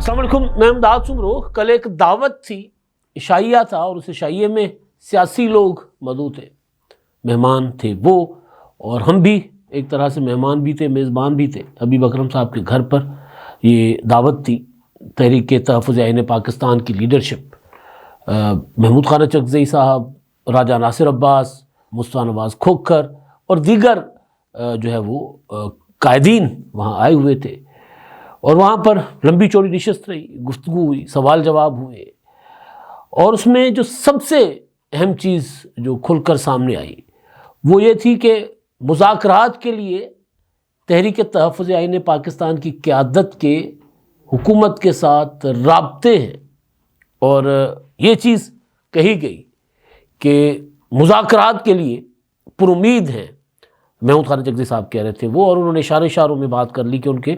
السلام علیکم، میں امداد سمرو۔ کل ایک دعوت تھی، عشائیہ تھا، اور اس عشائیے میں سیاسی لوگ موجود تھے، مہمان تھے وہ، اور ہم بھی ایک طرح سے مہمان بھی تھے، میزبان بھی تھے۔ حبیب اکرم صاحب کے گھر پر یہ دعوت تھی، تحریک تحفظ آئین پاکستان کی لیڈرشپ، محمود خانہ چکزئی صاحب، راجہ ناصر عباس، مصطفیٰ نواز کھوکھر اور دیگر جو ہے وہ قائدین وہاں آئے ہوئے تھے، اور وہاں پر لمبی چوڑی نشست رہی، گفتگو ہوئی، سوال جواب ہوئے، اور اس میں جو سب سے اہم چیز جو کھل کر سامنے آئی وہ یہ تھی کہ مذاکرات کے لیے تحریک تحفظ آئین پاکستان کی قیادت کے حکومت کے ساتھ رابطے ہیں، اور یہ چیز کہی گئی کہ مذاکرات کے لیے پر امید ہیں۔ محمود خانہ چکزئی صاحب کہہ رہے تھے وہ، اور انہوں نے اشاروں میں بات کر لی کہ ان کے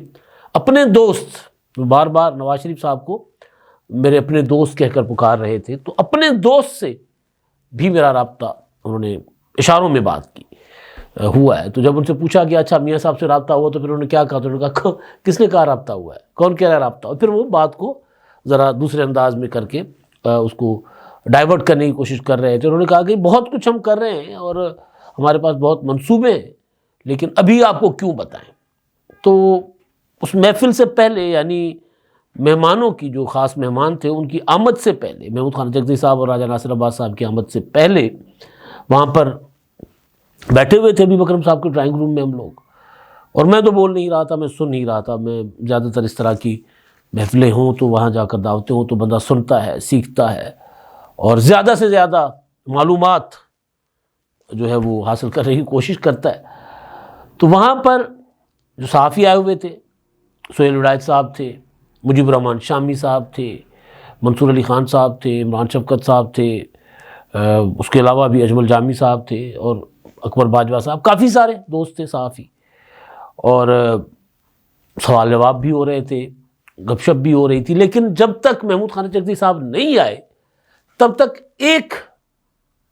اپنے دوست، بار بار نواز شریف صاحب کو میرے اپنے دوست کہہ کر پکار رہے تھے، تو اپنے دوست سے بھی میرا رابطہ، انہوں نے اشاروں میں بات کی، ہوا ہے۔ تو جب ان سے پوچھا گیا اچھا میاں صاحب سے رابطہ ہوا، تو پھر انہوں نے کیا کہا؟ تو انہوں نے کہا کس نے کہا رابطہ ہوا ہے، کون کہہ رہا ہے رابطہ ہوا؟ پھر وہ بات کو ذرا دوسرے انداز میں کر کے اس کو ڈائیورٹ کرنے کی کوشش کر رہے تھے۔ انہوں نے کہا کہ بہت کچھ ہم کر رہے ہیں اور ہمارے پاس بہت منصوبے ہیں، لیکن ابھی آپ کو کیوں بتائیں؟ تو اس محفل سے پہلے، یعنی مہمانوں کی جو خاص مہمان تھے ان کی آمد سے پہلے، محمود خانہ چکزئی صاحب اور راجہ ناصر عباس صاحب کی آمد سے پہلے وہاں پر بیٹھے ہوئے تھے حبیب اکرم صاحب کے ڈرائنگ روم میں ہم لوگ، اور میں تو بول نہیں رہا تھا، میں سن نہیں رہا تھا۔ میں زیادہ تر اس طرح کی محفلیں ہوں تو وہاں جا کر دعوتیں ہوں تو بندہ سنتا ہے، سیکھتا ہے، اور زیادہ سے زیادہ معلومات جو ہے وہ حاصل کرنے کی کوشش کرتا ہے۔ تو وہاں پر جو صحافی آئے ہوئے تھے، سہیل ولایت صاحب تھے، مجیب الرحمان شامی صاحب تھے، منصور علی خان صاحب تھے، عمران شفقت صاحب تھے، اس کے علاوہ بھی اجمل جامی صاحب تھے، اور اکبر باجوہ صاحب، کافی سارے دوست تھے صحافی، اور سوال جواب بھی ہو رہے تھے، گپ شپ بھی ہو رہی تھی۔ لیکن جب تک محمود خانہ چکزئی صاحب نہیں آئے تب تک ایک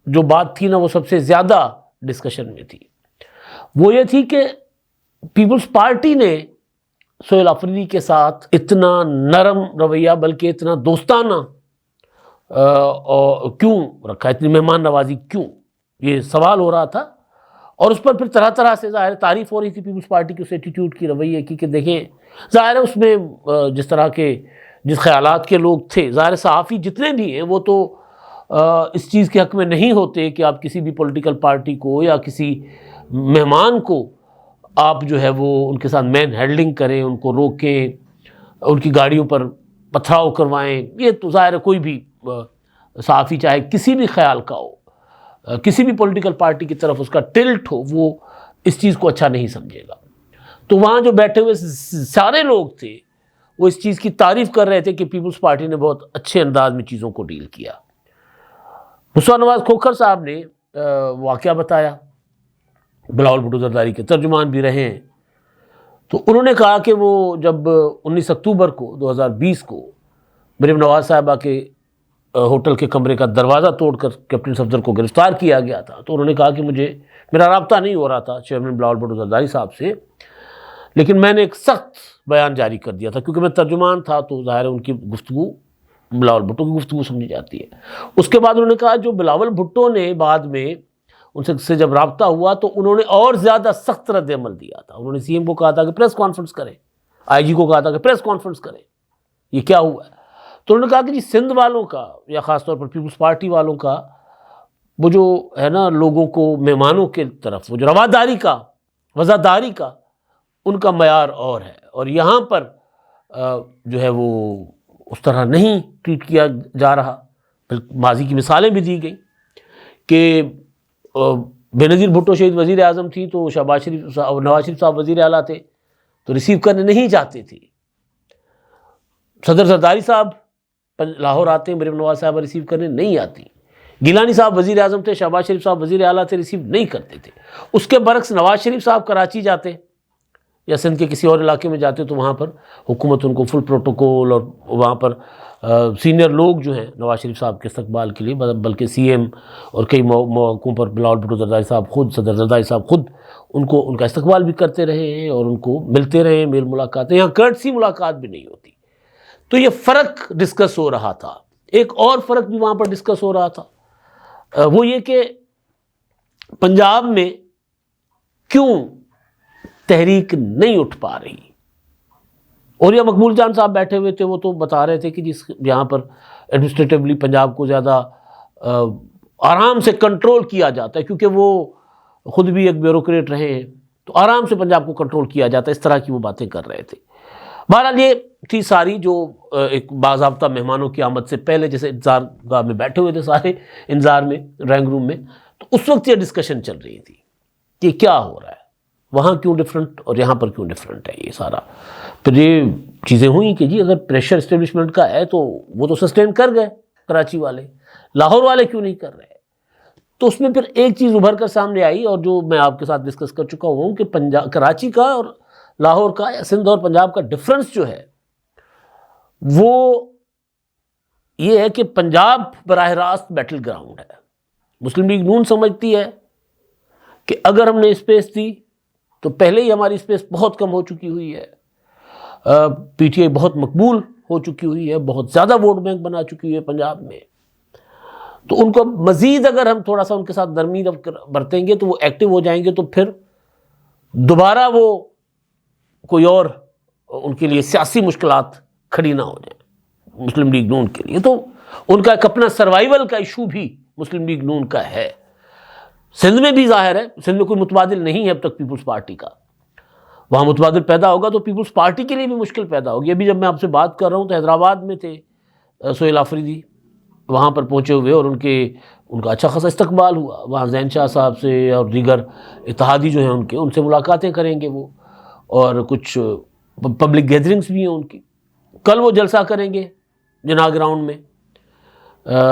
جو بات تھی نا وہ سب سے زیادہ ڈسکشن میں تھی، وہ یہ تھی کہ پیپلز پارٹی نے سہیل آفریدی کے ساتھ اتنا نرم رویہ، بلکہ اتنا دوستانہ کیوں رکھا، اتنی مہمان نوازی کیوں، یہ سوال ہو رہا تھا۔ اور اس پر پھر طرح طرح سے ظاہر تعریف ہو رہی تھی پیپلز پارٹی کی اس ایٹیٹیوڈ کی، رویے کی، کہ دیکھیں ظاہر ہے اس میں جس طرح کے جس خیالات کے لوگ تھے، ظاہر صحافی جتنے بھی ہیں وہ تو اس چیز کے حق میں نہیں ہوتے کہ آپ کسی بھی پولیٹیکل پارٹی کو یا کسی مہمان کو آپ جو ہے وہ ان کے ساتھ مین ہینڈلنگ کریں، ان کو روکیں، ان کی گاڑیوں پر پتھراؤ کروائیں۔ یہ تو ظاہر ہے کوئی بھی صحافی چاہے کسی بھی خیال کا ہو، کسی بھی پولیٹیکل پارٹی کی طرف اس کا ٹلٹ ہو، وہ اس چیز کو اچھا نہیں سمجھے گا۔ تو وہاں جو بیٹھے ہوئے سارے لوگ تھے وہ اس چیز کی تعریف کر رہے تھے کہ پیپلز پارٹی نے بہت اچھے انداز میں چیزوں کو ڈیل کیا۔ مصطفیٰ نواز کھوکھر صاحب نے واقعہ بتایا، بلاول بھٹو زرداری کے ترجمان بھی رہے ہیں، تو انہوں نے کہا کہ وہ جب 19 اکتوبر کو 2020 کو مریم نواز صاحبہ کے ہوٹل کے کمرے کا دروازہ توڑ کر کیپٹن صفدر کو گرفتار کیا گیا تھا، تو انہوں نے کہا کہ میرا رابطہ نہیں ہو رہا تھا چیئرمین بلاول بھٹو زرداری صاحب سے، لیکن میں نے ایک سخت بیان جاری کر دیا تھا کیونکہ میں ترجمان تھا، تو ظاہر ہے ان کی گفتگو بلاول بھٹو کی گفتگو سمجھی جاتی ہے۔ اس کے بعد انہوں نے کہا جو بلاول بھٹو نے بعد میں ان سے جب رابطہ ہوا تو انہوں نے اور زیادہ سخت رد عمل دیا تھا۔ انہوں نے سی ایم کو کہا تھا کہ پریس کانفرنس کریں، آئی جی کو کہا تھا کہ پریس کانفرنس کریں، یہ کیا ہوا ہے؟ تو انہوں نے کہا کہ جی سندھ والوں کا یا خاص طور پر پیپلز پارٹی والوں کا وہ جو ہے نا لوگوں کو مہمانوں کے طرف وہ جو رواداری کا، وفاداری کا، ان کا معیار اور ہے، اور یہاں پر جو ہے وہ اس طرح نہیں ٹریٹ کیا جا رہا۔ ماضی کی مثالیں بھی دی گئیں کہ بے نظیر بھٹو شہید وزیر اعظم تھی تو نواز شریف صاحب وزیر اعلیٰ تھے تو ریسیو کرنے نہیں جاتے تھے، صدر زرداری صاحب لاہور آتے ہیں، مریم نواز صاحبہ ریسیو کرنے نہیں آتی، گیلانی صاحب وزیر اعظم تھے، شہباز شریف صاحب وزیر اعلیٰ تھے، ریسیو نہیں کرتے تھے۔ اس کے برعکس نواز شریف صاحب کراچی جاتے یا سندھ کے کسی اور علاقے میں جاتے تو وہاں پر حکومت ان کو فل پروٹوکول، اور وہاں پر سینئر لوگ جو ہیں نواز شریف صاحب کے استقبال کے لیے، بلکہ سی ایم اور کئی موقعوں پر بلاول بھٹو زرداری صاحب خود، صدر زرداری صاحب خود ان کا استقبال بھی کرتے رہے ہیں اور ان کو ملتے رہے ہیں، میل ملاقاتیں، یہاں کرٹسی ملاقات بھی نہیں ہوتی۔ تو یہ فرق ڈسکس ہو رہا تھا. ایک اور فرق بھی وہاں پر ڈسکس ہو رہا تھا, وہ یہ کہ پنجاب میں کیوں تحریک نہیں اٹھ پا رہی. اور یہ مقبول جان صاحب بیٹھے ہوئے تھے, وہ تو بتا رہے تھے کہ جس یہاں پر ایڈمنسٹریٹولی پنجاب کو زیادہ آرام سے کنٹرول کیا جاتا ہے, کیونکہ وہ خود بھی ایک بیوروکریٹ رہے ہیں, تو آرام سے پنجاب کو کنٹرول کیا جاتا ہے. اس طرح کی وہ باتیں کر رہے تھے. بہرحال یہ تھی ساری جو ایک باضابطہ مہمانوں کی آمد سے پہلے جیسے انتظار گاہ میں بیٹھے ہوئے تھے سارے انتظار میں, ڈرائنگ روم میں, تو اس وقت یہ ڈسکشن چل رہی تھی کہ کیا ہو رہا ہے, وہاں کیوں ڈفرینٹ اور یہاں پر کیوں ڈفرینٹ ہے. یہ سارا پھر یہ چیزیں ہوئیں کہ جی اگر پریشر اسٹیبلشمنٹ کا ہے تو وہ تو سسٹین کر گئے کراچی والے, لاہور والے کیوں نہیں کر رہے. تو اس میں پھر ایک چیز ابھر کر سامنے آئی, اور جو میں آپ کے ساتھ ڈسکس کر چکا ہوں کہ کراچی کا اور لاہور کا یا سندھ اور پنجاب کا ڈفرنس جو ہے وہ یہ ہے کہ پنجاب براہ راست بیٹل گراؤنڈ ہے. مسلم لیگ نون سمجھتی ہے کہ اگر ہم نے اسپیس دی تو پہلے ہی ہماری اسپیس بہت کم ہو چکی ہوئی ہے, پی ٹی آئی بہت مقبول ہو چکی ہوئی ہے, بہت زیادہ ووٹ بینک بنا چکی ہوئی ہے پنجاب میں, تو ان کو مزید اگر ہم تھوڑا سا ان کے ساتھ نرمی برتیں گے تو وہ ایکٹیو ہو جائیں گے, تو پھر دوبارہ وہ کوئی اور ان کے لیے سیاسی مشکلات کھڑی نہ ہو جائیں مسلم لیگ نون کے لیے. تو ان کا ایک اپنا سروائیول کا ایشو بھی مسلم لیگ نون کا ہے. سندھ میں بھی ظاہر ہے, سندھ میں کوئی متبادل نہیں ہے اب تک پیپلز پارٹی کا, وہاں متبادل پیدا ہوگا تو پیپلز پارٹی کے لیے بھی مشکل پیدا ہوگی. ابھی جب میں آپ سے بات کر رہا ہوں تو حیدرآباد میں تھے سہیل آفریدی, وہاں پر پہنچے ہوئے, اور ان کا اچھا خاصا استقبال ہوا. وہاں زین شاہ صاحب سے اور دیگر اتحادی جو ہیں ان سے ملاقاتیں کریں گے وہ, اور کچھ پبلک گیدرنگز بھی ہیں ان کی. کل وہ جلسہ کریں گے جناح گراؤنڈ میں,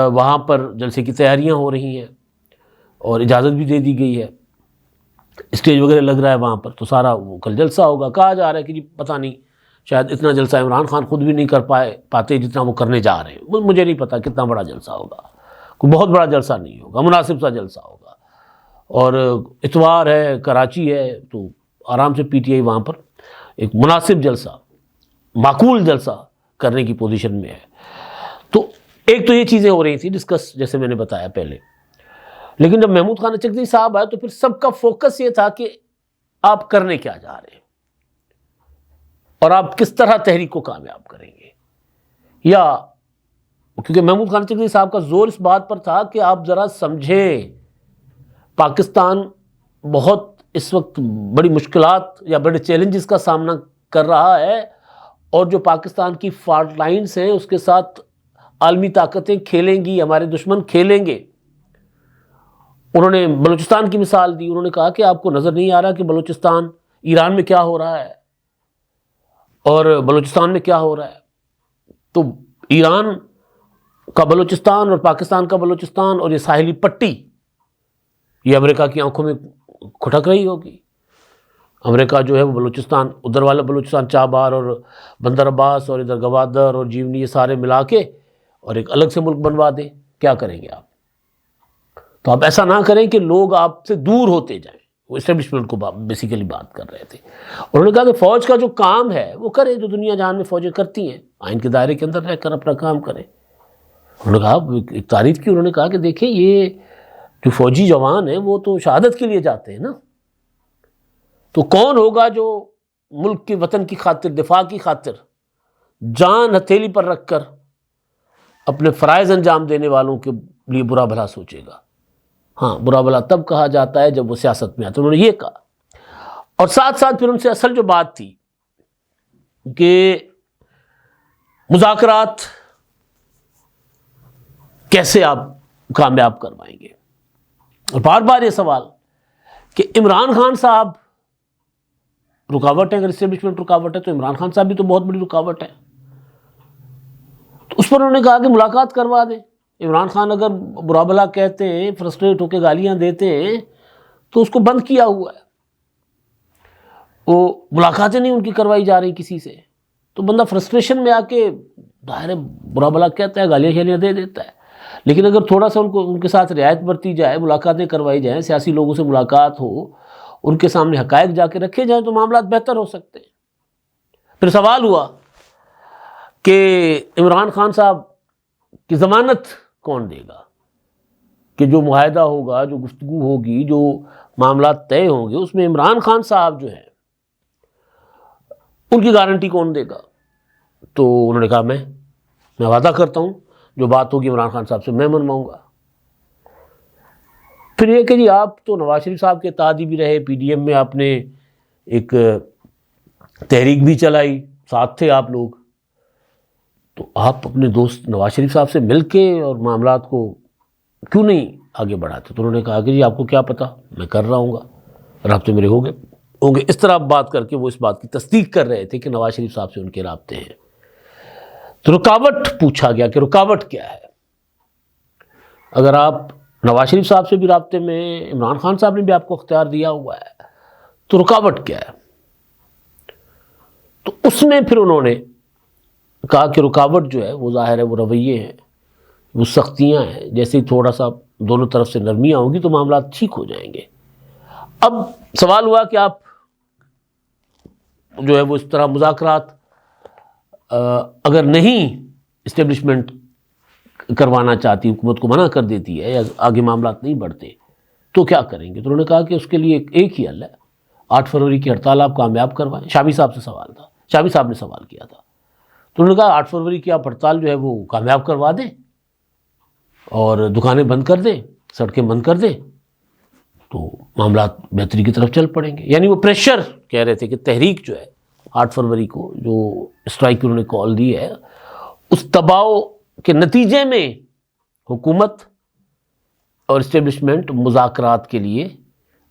وہاں پر جلسے کی تیاریاں ہو رہی ہیں اور اجازت بھی دے دی گئی ہے, اسٹیج وغیرہ لگ رہا ہے وہاں پر, تو سارا وہ کل جلسہ ہوگا. کہا جا رہا ہے کہ جی پتہ نہیں شاید اتنا جلسہ عمران خان خود بھی نہیں کر پاتے جتنا وہ کرنے جا رہے ہیں. مجھے نہیں پتا کتنا بڑا جلسہ ہوگا, کوئی بہت بڑا جلسہ نہیں ہوگا, مناسب سا جلسہ ہوگا. اور اتوار ہے, کراچی ہے, تو آرام سے پی ٹی آئی وہاں پر ایک مناسب جلسہ, معقول جلسہ کرنے کی پوزیشن میں ہے. تو ایک تو یہ چیزیں ہو رہی تھی ڈسکس, جیسے میں نے بتایا پہلے. لیکن جب محمود خان چکدی صاحب آئے تو پھر سب کا فوکس یہ تھا کہ آپ کرنے کیا جا رہے ہیں اور آپ کس طرح تحریک کو کامیاب کریں گے. یا کیونکہ محمود خان چکدی صاحب کا زور اس بات پر تھا کہ آپ ذرا سمجھیں پاکستان بہت اس وقت بڑی مشکلات یا بڑے چیلنجز کا سامنا کر رہا ہے, اور جو پاکستان کی فالٹ لائنز ہیں اس کے ساتھ عالمی طاقتیں کھیلیں گی, ہمارے دشمن کھیلیں گے. انہوں نے بلوچستان کی مثال دی. انہوں نے کہا کہ آپ کو نظر نہیں آ رہا کہ بلوچستان ایران میں کیا ہو رہا ہے اور بلوچستان میں کیا ہو رہا ہے. تو ایران کا بلوچستان اور پاکستان کا بلوچستان اور یہ ساحلی پٹی, یہ امریکہ کی آنکھوں میں کھٹک رہی ہوگی. امریکہ جو ہے وہ بلوچستان, ادھر والا بلوچستان چابہار اور بندر عباس اور ادھر گوادر اور جیونی, یہ سارے ملا کے اور ایک الگ سے ملک بنوا دے. کیا کریں گے آپ؟ تو آپ ایسا نہ کریں کہ لوگ آپ سے دور ہوتے جائیں. وہ اسٹیبلشمنٹ کو بیسیکلی بات کر رہے تھے. انہوں نے کہا کہ فوج کا جو کام ہے وہ کرے جو دنیا جہان میں فوجیں کرتی ہیں, آئین کے دائرے کے اندر رہ کر اپنا کام کریں. انہوں نے کہا, ایک تعریف کی, انہوں نے کہا کہ دیکھیں یہ جو فوجی جوان ہیں وہ تو شہادت کے لیے جاتے ہیں نا, تو کون ہوگا جو ملک کے وطن کی خاطر, دفاع کی خاطر جان ہتھیلی پر رکھ کر اپنے فرائض انجام دینے والوں کے لیے برا بھلا سوچے گا. ہاں, برا بھلا تب کہا جاتا ہے جب وہ سیاست میں آتے. انہوں نے یہ کہا, اور ساتھ ساتھ پھر ان سے اصل جو بات تھی کہ مذاکرات کیسے آپ کامیاب کروائیں گے. اور بار بار یہ سوال کہ عمران خان صاحب رکاوٹ ہے, اگر اسٹیبلشمنٹ رکاوٹ ہے تو عمران خان صاحب بھی تو بہت بڑی رکاوٹ ہے. تو اس پر انہوں نے کہا کہ ملاقات کروا دیں. عمران خان اگر برا بھلا کہتے ہیں, فرسٹریٹ ہو کے گالیاں دیتے ہیں, تو اس کو بند کیا ہوا ہے, وہ ملاقاتیں نہیں ان کی کروائی جا رہی کسی سے. تو بندہ فرسٹریشن میں آ کے ظاہر برا بھلا کہتا ہے, گالیاں شالیاں دے دیتا ہے. لیکن اگر تھوڑا سا ان کے ساتھ رعایت برتی جائے, ملاقاتیں کروائی جائیں, سیاسی لوگوں سے ملاقات ہو, ان کے سامنے حقائق جا کے رکھے جائیں, تو معاملات بہتر ہو سکتے ہیں. پھر سوال ہوا کہ عمران خان صاحب کی ضمانت کون دے گا، کہ جو معاہدہ ہوگا، جو گفتگو ہوگی، جو معاملات طے ہوں گے، اس میں عمران خان صاحب جو ہیں ان کی گارنٹی کون دے گا؟ تو انہوں نے کہا میں وعدہ کرتا ہوں جو بات ہوگی عمران خان صاحب سے میں منواؤں گا۔ پھر یہ کہ جی آپ تو نواز شریف صاحب کے اتحادی بھی رہے، پی ڈی ایم میں آپ نے ایک تحریک بھی چلائی، ساتھ تھے آپ لوگ، تو آپ اپنے دوست نواز شریف صاحب سے مل کے اور معاملات کو کیوں نہیں آگے بڑھاتے؟ تو انہوں نے کہا کہ جی آپ کو کیا پتا، میں کر رہا ہوں گا، رابطے میرے ہوں گے۔ اس طرح بات کر کے وہ اس بات کی تصدیق کر رہے تھے کہ نواز شریف صاحب سے ان کے رابطے ہیں۔ تو رکاوٹ پوچھا گیا کہ رکاوٹ کیا ہے؟ اگر آپ نواز شریف صاحب سے بھی رابطے میں، عمران خان صاحب نے بھی آپ کو اختیار دیا ہوا ہے، تو رکاوٹ کیا ہے؟ تو اس میں پھر انہوں نے کہا کہ رکاوٹ جو ہے وہ ظاہر ہے وہ رویے ہیں، وہ سختیاں ہیں، جیسے ہی تھوڑا سا دونوں طرف سے نرمیاں ہوں گی تو معاملات ٹھیک ہو جائیں گے۔ اب سوال ہوا کہ آپ جو ہے وہ اس طرح مذاکرات اگر نہیں اسٹیبلشمنٹ کروانا چاہتی، حکومت کو منع کر دیتی ہے یا آگے معاملات نہیں بڑھتے تو کیا کریں گے؟ تو انہوں نے کہا کہ اس کے لیے ایک ہی حل ہے، 8 فروری کی ہڑتال آپ کامیاب کروائیں۔ شامی صاحب سے سوال تھا، شامی صاحب نے سوال کیا تھا، تو انہوں نے کہا 8 فروری کی آپ ہڑتال جو ہے وہ کامیاب کروا دیں اور دکانیں بند کر دیں، سڑکیں بند کر دیں تو معاملات بہتری کی طرف چل پڑیں گے۔ یعنی وہ پریشر کہہ رہے تھے کہ تحریک جو ہے 8 فروری کو جو اسٹرائک انہوں نے کال دی ہے، اس دباؤ کے نتیجے میں حکومت اور اسٹیبلشمنٹ مذاکرات کے لیے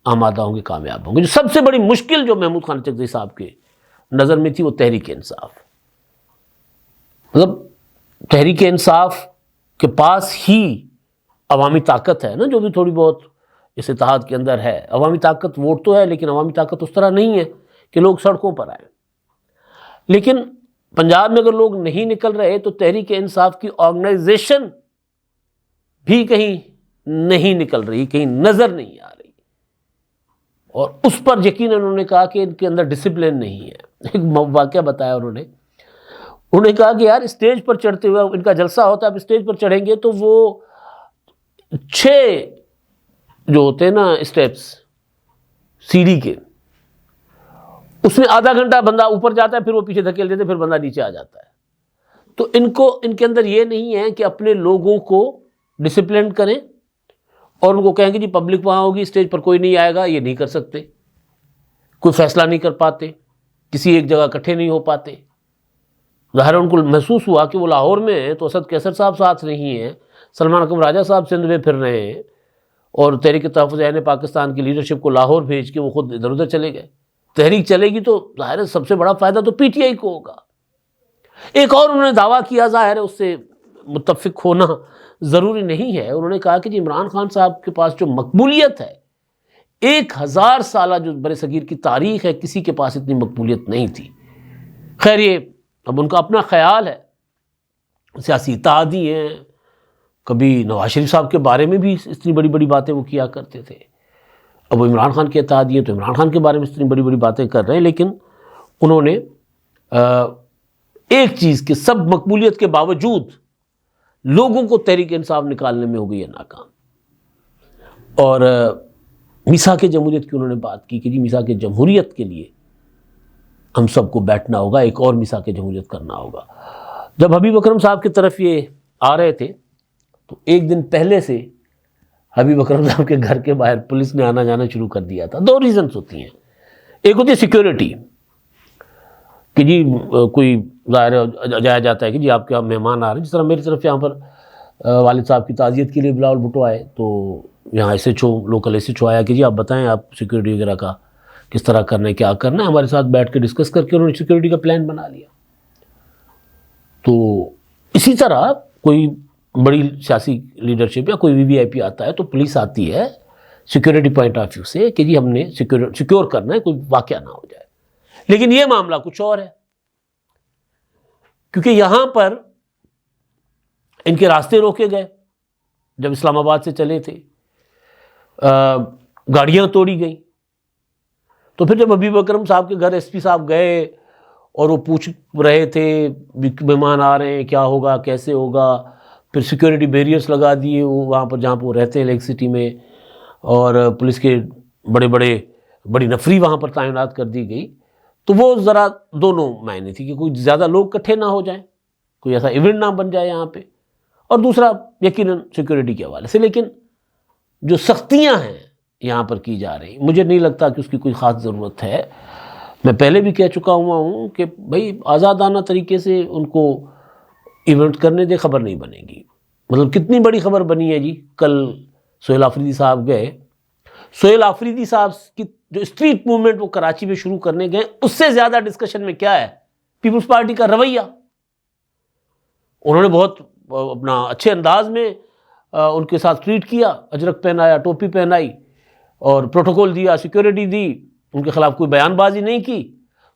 آمادہ ہوں گے، کامیاب ہوں گے۔ جو سب سے بڑی مشکل جو محمود خان چکزئی صاحب کے نظر میں تھی وہ تحریک انصاف، مطلب تحریک انصاف کے پاس ہی عوامی طاقت ہے نا، جو بھی تھوڑی بہت اس اتحاد کے اندر ہے۔ عوامی طاقت ووٹ تو ہے لیکن عوامی طاقت اس طرح نہیں ہے کہ لوگ سڑکوں پر آئیں۔ لیکن پنجاب میں اگر لوگ نہیں نکل رہے تو تحریک انصاف کی آرگنائزیشن بھی کہیں نہیں نکل رہی، کہیں نظر نہیں آ رہی، اور اس پر یقیناً انہوں نے کہا کہ ان کے اندر ڈسپلن نہیں ہے۔ ایک واقعہ بتایا انہوں نے کہا کہ یار اسٹیج پر چڑھتے ہوئے ان کا جلسہ ہوتا ہے، اب اسٹیج پر چڑھیں گے تو وہ 6 جو ہوتے ہیں نا اسٹیپس سیڑھی کے، اس میں آدھا گھنٹہ بندہ اوپر جاتا ہے، پھر وہ پیچھے دھکیل دیتے، پھر بندہ نیچے آ جاتا ہے۔ تو ان کے اندر یہ نہیں ہے کہ اپنے لوگوں کو ڈسپلن کریں اور ان کو کہیں کہ جی پبلک وہاں ہوگی، اسٹیج پر کوئی نہیں آئے گا، یہ نہیں کر سکتے، کوئی فیصلہ نہیں کر پاتے، کسی ایک جگہ اکٹھے نہیں ہو پاتے۔ ظاہر ان کو محسوس ہوا کہ وہ لاہور میں ہیں تو اسد کیسر صاحب ساتھ نہیں ہیں، سلمان اکرم راجہ صاحب سندھ میں پھر رہے ہیں، اور تحریک تحفظ عین پاکستان کی لیڈرشپ کو لاہور بھیج کے وہ خود ادھر ادھر چلے گئے۔ تحریک چلے گی تو ظاہر ہے سب سے بڑا فائدہ تو پی ٹی آئی کو ہوگا۔ ایک اور انہوں نے دعویٰ کیا، ظاہر ہے اس سے متفق ہونا ضروری نہیں ہے، انہوں نے کہا کہ جی عمران خان صاحب کے پاس جو مقبولیت ہے، 1000 سالہ جو برصغیر کی تاریخ ہے، کسی کے پاس اتنی مقبولیت نہیں تھی۔ خیر یہ اب ان کا اپنا خیال ہے، سیاسی اتحادی ہیں، کبھی نواز شریف صاحب کے بارے میں بھی اتنی بڑی بڑی باتیں وہ کیا کرتے تھے، اب وہ عمران خان کے اتحادی ہیں تو عمران خان کے بارے میں اتنی بڑی بڑی باتیں کر رہے ہیں، لیکن انہوں نے ایک چیز کہ سب مقبولیت کے باوجود لوگوں کو تحریک انصاف نکالنے میں ہو گئی ہے ناکام۔ اور میثاق جمہوریت کی انہوں نے بات کی کہ جی میثاق جمہوریت کے لیے ہم سب کو بیٹھنا ہوگا، ایک اور میثاق جمہوریت کرنا ہوگا۔ جب حبیب اکرم صاحب کی طرف یہ آ رہے تھے تو ایک دن پہلے سے حبیب اکرم صاحب کے گھر کے باہر پولیس نے آنا جانا شروع کر دیا تھا۔ 2 ریزنز ہوتی ہیں، ایک ہوتی ہے سیکیورٹی کہ جی کوئی ظاہر جایا جاتا ہے کہ جی آپ کے مہمان آ رہے ہیں، جس طرح میری طرف یہاں پر والد صاحب کی تعزیت کے لیے بلاول بھٹو آئے تو یہاں S H O local S H O آیا کہ جی آپ بتائیں آپ سیکیورٹی وغیرہ کا کس طرح کرنا ہے، کیا کرنا ہے، ہمارے ساتھ بیٹھ کے ڈسکس کر کے انہوں نے سیکیورٹی کا پلان بنا لیا۔ تو اسی طرح کوئی بڑی سیاسی لیڈرشپ یا کوئی وی آئی پی آتا ہے تو پولیس آتی ہے سیکیورٹی پوائنٹ آف ویو سے کہ جی ہم نے سیکیور کرنا ہے، کوئی واقعہ نہ ہو جائے۔ لیکن یہ معاملہ کچھ اور ہے، کیونکہ یہاں پر ان کے راستے روکے گئے جب اسلام آباد سے چلے تھے، گاڑیاں توڑی گئیں۔ تو پھر جب حبیب اکرم صاحب کے گھر ایس پی صاحب گئے اور وہ پوچھ رہے تھے مہمان آ رہے ہیں کیا ہوگا کیسے ہوگا. پھر سیکیورٹی بیریئرس لگا دیے وہ وہاں پر جہاں پر وہ رہتے ہیں لیک سٹی میں, اور پولیس کے بڑی نفری وہاں پر تعینات کر دی گئی. تو وہ ذرا دونوں معنی تھی کہ کوئی زیادہ لوگ اکٹھے نہ ہو جائیں, کوئی ایسا ایونٹ نہ بن جائے یہاں پہ, اور دوسرا یقیناً سیکیورٹی کے حوالے سے. لیکن جو سختیاں ہیں یہاں پر کی جا رہی, مجھے نہیں لگتا کہ اس کی کوئی خاص ضرورت ہے. میں پہلے بھی کہہ چکا ہوا ہوں کہ بھائی آزادانہ طریقے سے ان کو ایونٹ کرنے دے, خبر نہیں بنے گی. مطلب کتنی بڑی خبر بنی ہے جی, کل سہیل آفریدی صاحب گئے. سہیل آفریدی صاحب کی جو اسٹریٹ موومنٹ وہ کراچی میں شروع کرنے گئے, اس سے زیادہ ڈسکشن میں کیا ہے, پیپلز پارٹی کا رویہ. انہوں نے بہت اپنا اچھے انداز میں ان کے ساتھ ٹریٹ کیا, اجرک پہنایا, ٹوپی پہنائی, اور پروٹوکول دیا, سیکیورٹی دی, ان کے خلاف کوئی بیان بازی نہیں کی.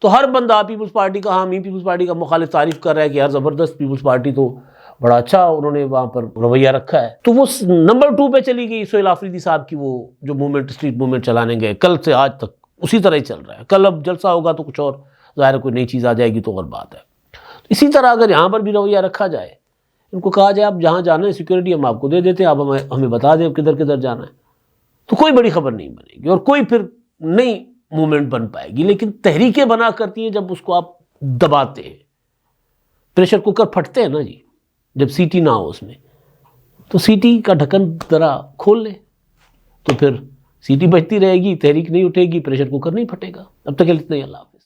تو ہر بندہ پیپلز پارٹی کا حامی, پیپلز پارٹی کا مخالف تعریف کر رہا ہے کہ یار زبردست, پیپلز پارٹی تو بڑا اچھا انہوں نے وہاں پر رویہ رکھا ہے. تو وہ نمبر 2 پہ چلی گئی سہیل آفریدی صاحب کی, وہ جو موومنٹ اسٹریٹ موومنٹ چلانے گئے کل سے آج تک اسی طرح ہی چل رہا ہے. کل اب جلسہ ہوگا تو کچھ اور ظاہر ہے کوئی نئی چیز آ جائے گی تو اور بات ہے. اسی طرح اگر یہاں پر بھی رویہ رکھا جائے, ان کو کہا جائے آپ جہاں جانا ہے سیکیورٹی ہم آپ کو دے دیتے ہیں, آپ ہمیں بتا دیں کدھر کدھر جانا ہے, تو کوئی بڑی خبر نہیں بنے گی اور کوئی پھر نئی موومنٹ بن پائے گی. لیکن تحریکیں بنا کرتی ہیں جب اس کو آپ دباتے ہیں. پریشر کوکر پھٹتے ہیں نا جی, جب سیٹی نہ ہو اس میں, تو سیٹی کا ڈھکن ذرا کھول لیں تو پھر سیٹی بجتی رہے گی, تحریک نہیں اٹھے گی, پریشر کوکر نہیں پھٹے گا. اب تک اتنا ہی, اللہ حافظ.